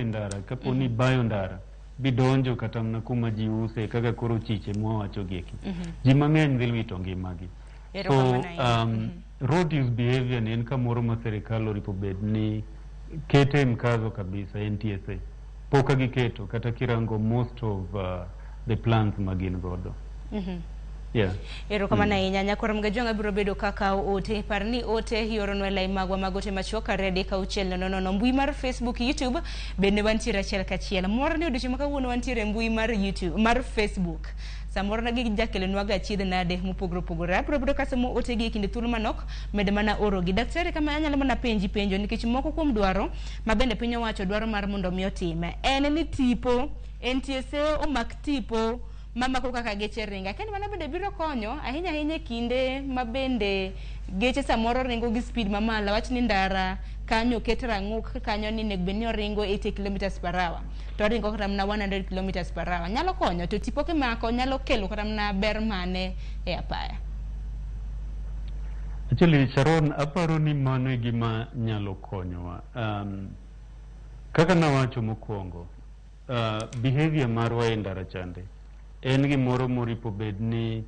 ndara kapo ni bayo ndara bidonjo kata mna kuma ji use kaka koro chiche mwawacho gieki ji mang'eny dhi wito ngimagi. So road use behavior ni en kamoro ma serikal oripo bed ni kete mkazo kabisa NTSA poka giketo kata kirango most of the plans magin godo. Yeah. Ero kama na inyanya kwa mga biro bedo kaka ote parni ote hioro nwela imagwa magote machoka redi ka uchel no mbui mar Facebook YouTube bende wantira chel kachiel moro ne odicho maka wuono wantire mbui mar YouTube mar Facebook samoro na gi jakele nwaga chiede nade mupogro pogore biro bedo kasemo ote gi kinde thuolo manok mede mana oro gi daktari kama anyalo mana penjo nikech moko kuom dwaro mabende piny owacho dwaro mar mondo mi otime en ni tipo NTSA omak tipo mama ko kaka geche ringa kendo mana bende biro konyo ahinya kinde mabende geche samoro ringo gi speed mamalo wach ni ndara kanyo ketra ng'uk kanyo ni negbeni ringo 80 km/h to ringo kata na 100 km/h nyalo konyo to tipo ke mako nyalo kelo kata na ber mane e apaya. Actually Sharon aparo ni mano e gima nyalo konyowa kaka nawacho mokwongo behavior marwa e ndara chande en gimoro moripo bed ni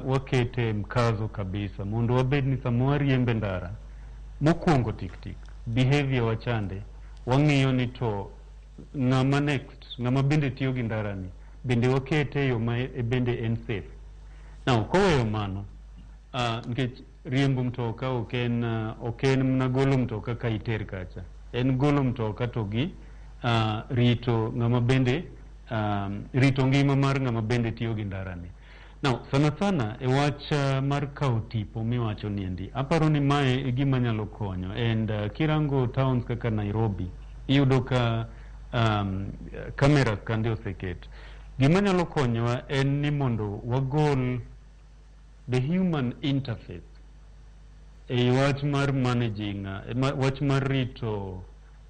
wakete mkazo kabisa mondo wabed ni samo riembe ndara mokwongo tik behavior wachande wang'iyo ni to ng'ama bende tiyo gi ndara ni bende wakete yo ma bende en safe. Now koweyo mano nikech riembo mtoka oken mna golo mtoka ka iter kacha en golo mtoka to gi rito ng'ama bende rito ngima mar ng'ama bende tiyo gi ndara ni. Now sana e wach mar kawo tipo miwacho niendi aparo ni mae e gima nyalo konyo and kirango towns kaka Nairobi iyudo ka cameras kande oseket. Gima nyalo konyowa en ni mondo wagol the human interface e wach mar managing wach mar rito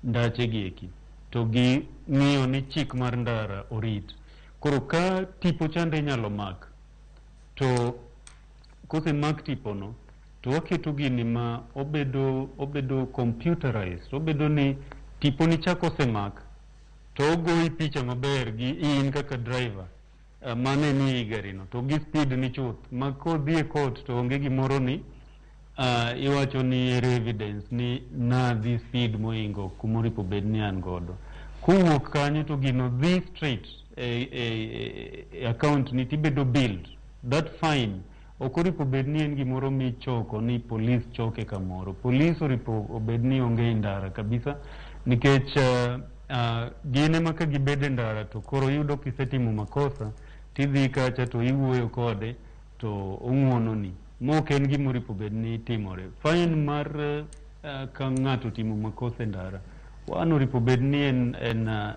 ndache gieki to gi ng'iyo ni chik mar ndara orit. Koro ka tipo chande nyalo mak to kose mak tipo no to waketo gini ma obedo computerized obedo ni tipo ni chako se mak to ogoyi picha maber gi in kaka driver mane ni gari no to gi speed ni chuth ma kodhi e court to onge gimoro ni iwacho ni evidence ni na this speed moingo kumoripo bed ni an godo kuwuok kanyo to gino dhi straight account ni tibedo billed that fine okoripo bed ni en gimoro michoko ni police choke kamoro police oripo obed ni onge ndara kabisa nikech gine maka gibede ndara to koro yudo kisetimo makosa tidhi kacha to iwuoyo kode to ong'uono ni mok en gimoripo bed ni timore. Fine mar ka ng'ato timo makosa ndara wano ripo bed ni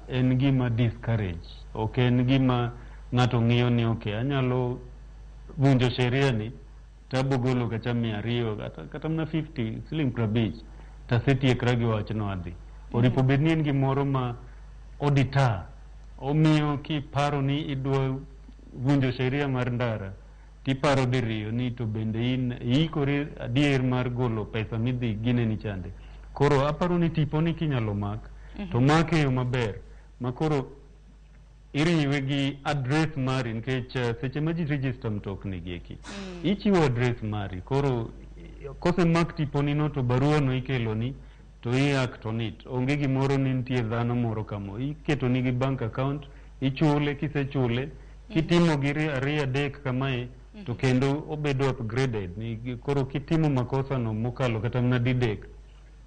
en gima discourage ok en gima ng'ato ng'iyo ni ok anyalo vunjo sheria ni tabogolo kacha 200 kata mna 50 siling 50 tasetiekra gi wachno adhi oripo bed ni en gimoro ma auditor omiyo kiparo ni idwa vunjo sheria mar ndara tiparo diriyo ni to bende in ikore adier mar golo pesa midhi gine ni chande. Koro aparo ni tipo ni kinyalo mak to make yo maber makoro iriwe gi address mari nikech seche ma ji register mtokni gieki ichiwo address mari koro kose mak tipo ni no to barua no ikelo ni to iacto nit onge gimoro ni nitie dhano moro kamo iketo ni gi bank account ichule kisechule kitimo gi 2-3 kamae to kendo obedo upgraded ni koro kitimo makosa no mokalo kata mna didek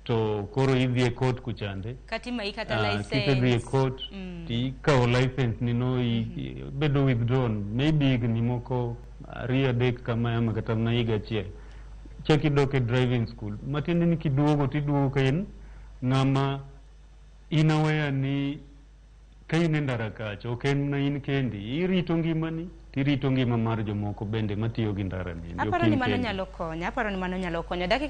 to koro idhi e court kuchande katima ikata license kisedhi e court ikawo license ni no bedo withdrawn maybe ni moko 2-3 kama ama kata mna higa achiel cheki doke driving school matiende ni kiduogo tiduogo ka in ng'ama inawea ni ka in e ndara kacha ok en na in kendi irito ngimani tirito ngima mar jomoko bende matiyo gi ndara ni. Aparo ni mano nyalo konyo dakika